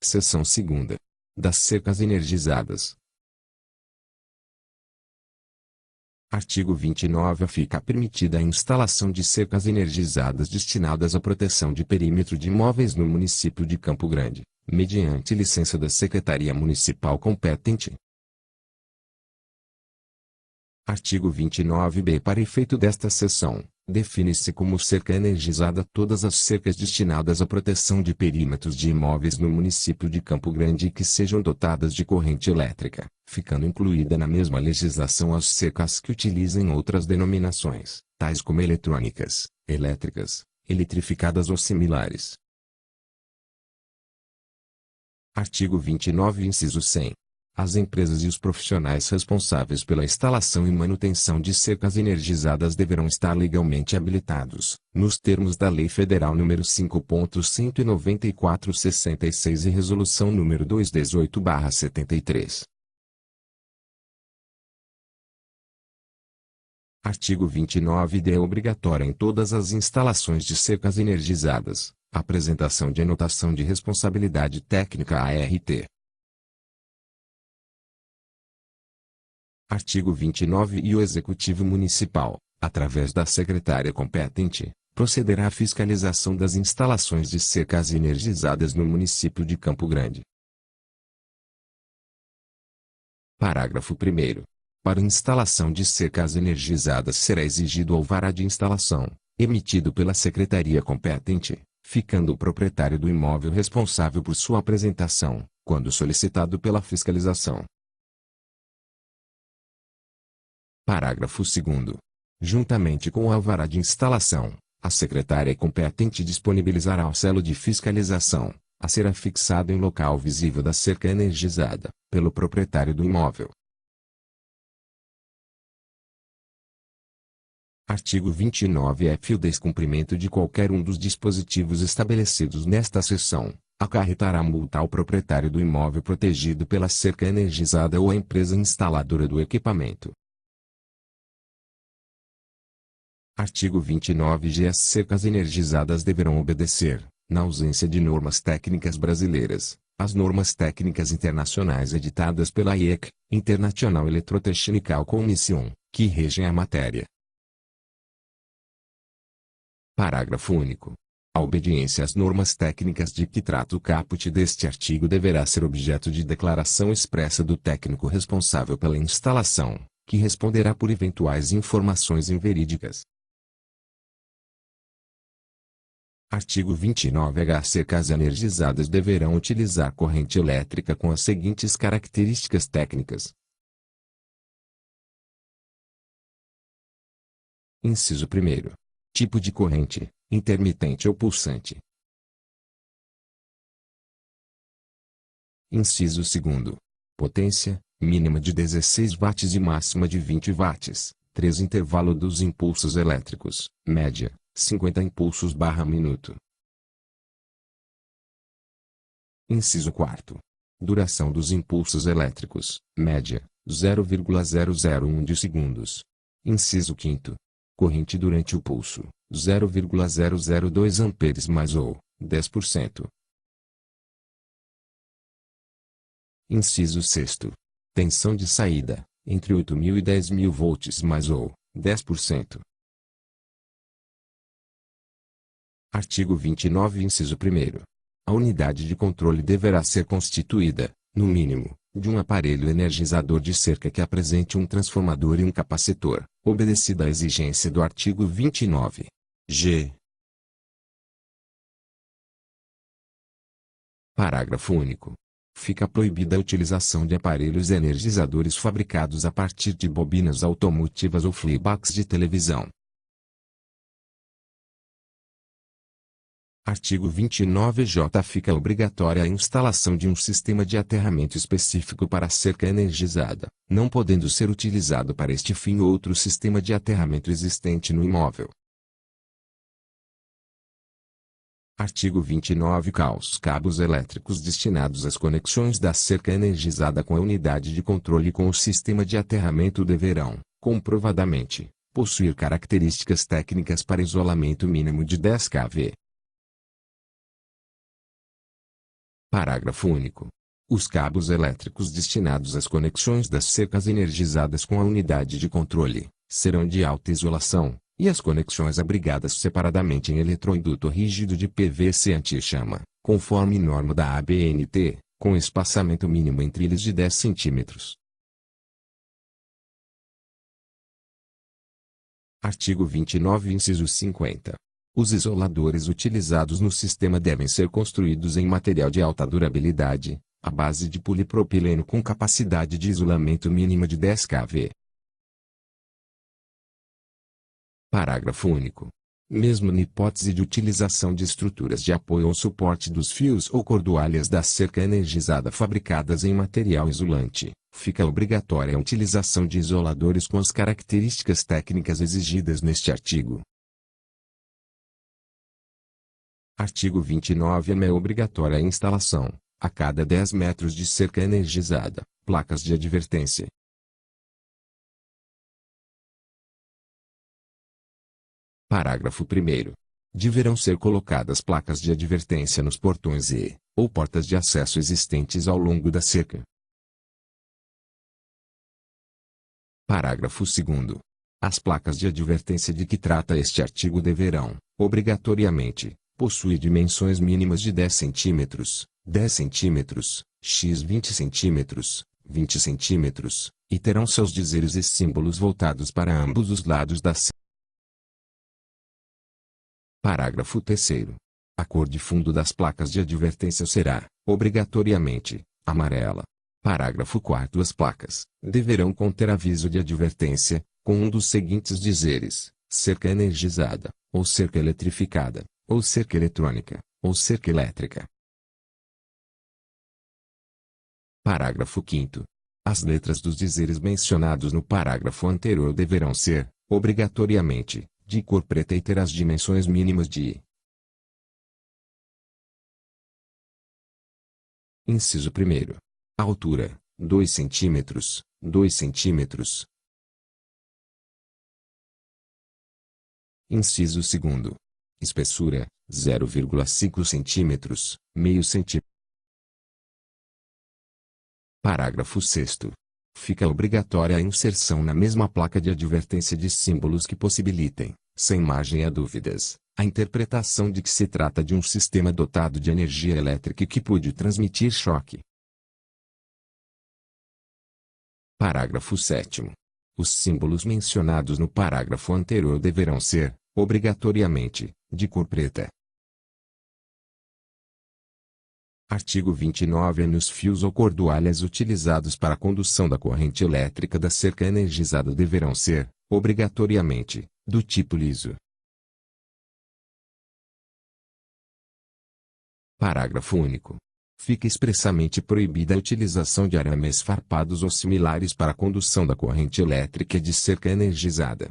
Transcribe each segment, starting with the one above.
Seção 2ª. Das cercas energizadas. Artigo 29. Fica permitida a instalação de cercas energizadas destinadas à proteção de perímetro de imóveis no município de Campo Grande, mediante licença da Secretaria Municipal competente. Artigo 29b. Para efeito desta seção, define-se como cerca energizada todas as cercas destinadas à proteção de perímetros de imóveis no município de Campo Grande e que sejam dotadas de corrente elétrica, ficando incluída na mesma legislação as cercas que utilizem outras denominações, tais como eletrônicas, elétricas, eletrificadas ou similares. Artigo 29, inciso 100. As empresas e os profissionais responsáveis pela instalação e manutenção de cercas energizadas deverão estar legalmente habilitados, nos termos da Lei Federal nº 5.194/66 e Resolução nº 218/73. Artigo 29d. É obrigatória em todas as instalações de cercas energizadas, a apresentação de anotação de responsabilidade técnica ART. Artigo 29. E o Executivo Municipal, através da secretária competente, procederá à fiscalização das instalações de cercas energizadas no município de Campo Grande. Parágrafo 1º. Para instalação de cercas energizadas será exigido alvará de instalação, emitido pela secretaria competente, ficando o proprietário do imóvel responsável por sua apresentação, quando solicitado pela fiscalização. Parágrafo 2º. Juntamente com o alvará de instalação, a secretária competente disponibilizará o selo de fiscalização, a ser afixado em local visível da cerca energizada, pelo proprietário do imóvel. Artigo 29f. O descumprimento de qualquer um dos dispositivos estabelecidos nesta seção, acarretará multa ao proprietário do imóvel protegido pela cerca energizada ou à empresa instaladora do equipamento. Artigo 29g. As cercas energizadas deverão obedecer, na ausência de normas técnicas brasileiras, às normas técnicas internacionais editadas pela IEC, International Electrotechnical Commission, que regem a matéria. Parágrafo único. A obediência às normas técnicas de que trata o caput deste artigo deverá ser objeto de declaração expressa do técnico responsável pela instalação, que responderá por eventuais informações inverídicas. Artigo 29h. As cercas energizadas deverão utilizar corrente elétrica com as seguintes características técnicas. Inciso 1º. Tipo de corrente, intermitente ou pulsante. Inciso 2º. Potência, mínima de 16 watts e máxima de 20 watts. 3. Intervalo dos impulsos elétricos, média, 50 impulsos/minuto. Inciso 4º. Duração dos impulsos elétricos, média, 0,001 de segundos. Inciso 5º. Corrente durante o pulso, 0,002 amperes mais ou 10%. Inciso 6º. Tensão de saída, entre 8.000 e 10.000 volts mais ou 10%. Artigo 29, inciso 1º. A unidade de controle deverá ser constituída, no mínimo, de um aparelho energizador de cerca que apresente um transformador e um capacitor, obedecida a exigência do artigo 29-G. Parágrafo único. Fica proibida a utilização de aparelhos energizadores fabricados a partir de bobinas automotivas ou playbacks de televisão. Artigo 29-J. Fica obrigatória a instalação de um sistema de aterramento específico para a cerca energizada, não podendo ser utilizado para este fim outro sistema de aterramento existente no imóvel. Artigo 29-K. Os cabos elétricos destinados às conexões da cerca energizada com a unidade de controle e com o sistema de aterramento deverão, comprovadamente, possuir características técnicas para isolamento mínimo de 10 kV. Parágrafo único. Os cabos elétricos destinados às conexões das cercas energizadas com a unidade de controle serão de alta isolação, e as conexões abrigadas separadamente em eletroinduto rígido de PVC anti-chama, conforme norma da ABNT, com espaçamento mínimo entre eles de 10 centímetros. Artigo 29, inciso 50. Os isoladores utilizados no sistema devem ser construídos em material de alta durabilidade, à base de polipropileno com capacidade de isolamento mínima de 10 kV. Parágrafo único. Mesmo na hipótese de utilização de estruturas de apoio ou suporte dos fios ou cordoalhas da cerca energizada fabricadas em material isolante, fica obrigatória a utilização de isoladores com as características técnicas exigidas neste artigo. Artigo 29. É obrigatória a instalação, a cada 10 metros de cerca energizada, placas de advertência. Parágrafo 1º. Deverão ser colocadas placas de advertência nos portões ou portas de acesso existentes ao longo da cerca. Parágrafo 2º. As placas de advertência de que trata este artigo deverão, obrigatoriamente, possuir dimensões mínimas de 10 centímetros, 10 centímetros, x 20 centímetros, 20 centímetros, e terão seus dizeres e símbolos voltados para ambos os lados da cerca. Parágrafo 3º. A cor de fundo das placas de advertência será, obrigatoriamente, amarela. Parágrafo 4º. As placas deverão conter aviso de advertência, com um dos seguintes dizeres: cerca energizada, ou cerca eletrificada, ou cerca eletrônica, ou cerca elétrica. Parágrafo 5º. As letras dos dizeres mencionados no parágrafo anterior deverão ser, obrigatoriamente, de cor preta e ter as dimensões mínimas de. Inciso 1º. Altura, 2 centímetros, 2 centímetros. Inciso 2º. Espessura, 0,5 centímetros, meio centímetro. Parágrafo 6º. Fica obrigatória a inserção na mesma placa de advertência de símbolos que possibilitem, sem margem a dúvidas, a interpretação de que se trata de um sistema dotado de energia elétrica e que pode transmitir choque. Parágrafo 7º. Os símbolos mencionados no parágrafo anterior deverão ser, obrigatoriamente, de cor preta. Artigo 29. Nos fios ou cordoalhas utilizados para a condução da corrente elétrica da cerca energizada deverão ser, obrigatoriamente, do tipo liso. Parágrafo único. Fica expressamente proibida a utilização de arames farpados ou similares para a condução da corrente elétrica de cerca energizada.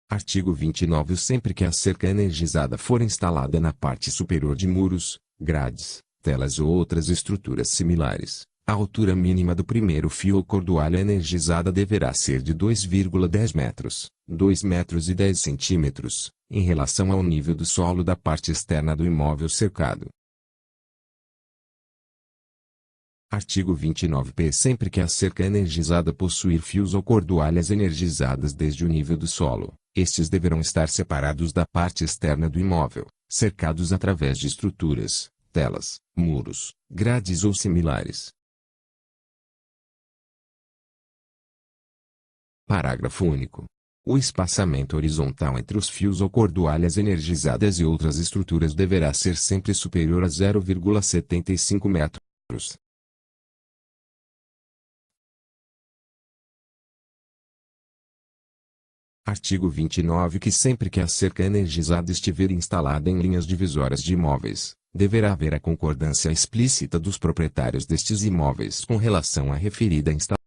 Artigo 29. Sempre que a cerca energizada for instalada na parte superior de muros, grades, telas ou outras estruturas similares, a altura mínima do primeiro fio ou cordoalha energizada deverá ser de 2,10 metros, 2 metros e 10 centímetros, em relação ao nível do solo da parte externa do imóvel cercado. Artigo 29-P. Sempre que a cerca energizada possuir fios ou cordoalhas energizadas desde o nível do solo, estes deverão estar separados da parte externa do imóvel, cercados através de estruturas, telas, muros, grades ou similares. Parágrafo único. O espaçamento horizontal entre os fios ou cordoalhas energizadas e outras estruturas deverá ser sempre superior a 0,75 metros. Artigo 29. Que sempre que a cerca energizada estiver instalada em linhas divisórias de imóveis, deverá haver a concordância explícita dos proprietários destes imóveis com relação à referida instalação.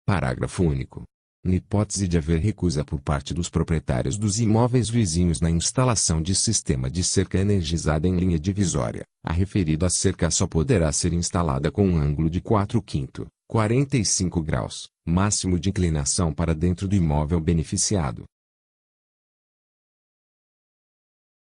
Parágrafo único. Na hipótese de haver recusa por parte dos proprietários dos imóveis vizinhos na instalação de sistema de cerca energizada em linha divisória, a referida cerca só poderá ser instalada com um ângulo de 4/5, 45 graus, máximo de inclinação para dentro do imóvel beneficiado.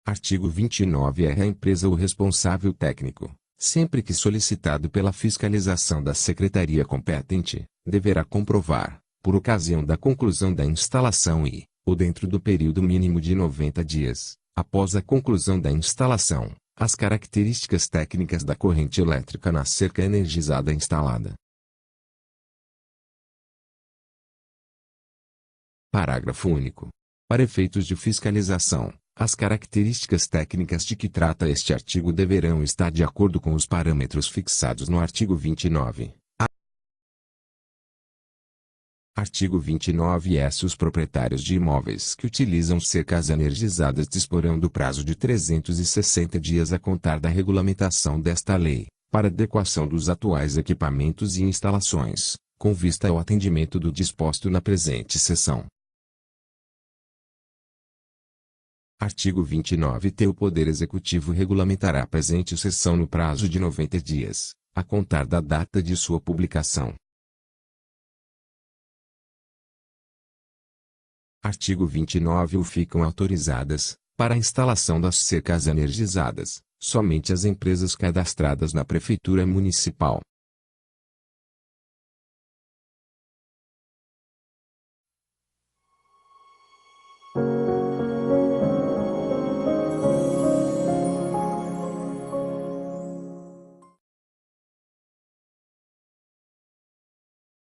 Artigo 29. É a empresa o responsável técnico, sempre que solicitado pela fiscalização da secretaria competente, deverá comprovar, por ocasião da conclusão da instalação e, ou dentro do período mínimo de 90 dias, após a conclusão da instalação, as características técnicas da corrente elétrica na cerca energizada instalada. Parágrafo único. Para efeitos de fiscalização, as características técnicas de que trata este artigo deverão estar de acordo com os parâmetros fixados no artigo 29. Artigo 29-S. Os proprietários de imóveis que utilizam cercas energizadas disporão do prazo de 360 dias a contar da regulamentação desta lei, para adequação dos atuais equipamentos e instalações, com vista ao atendimento do disposto na presente seção. Artigo 29-T. O Poder Executivo regulamentará a presente seção no prazo de 90 dias, a contar da data de sua publicação. Artigo 29. Ficam autorizadas, para a instalação das cercas energizadas, somente as empresas cadastradas na Prefeitura Municipal,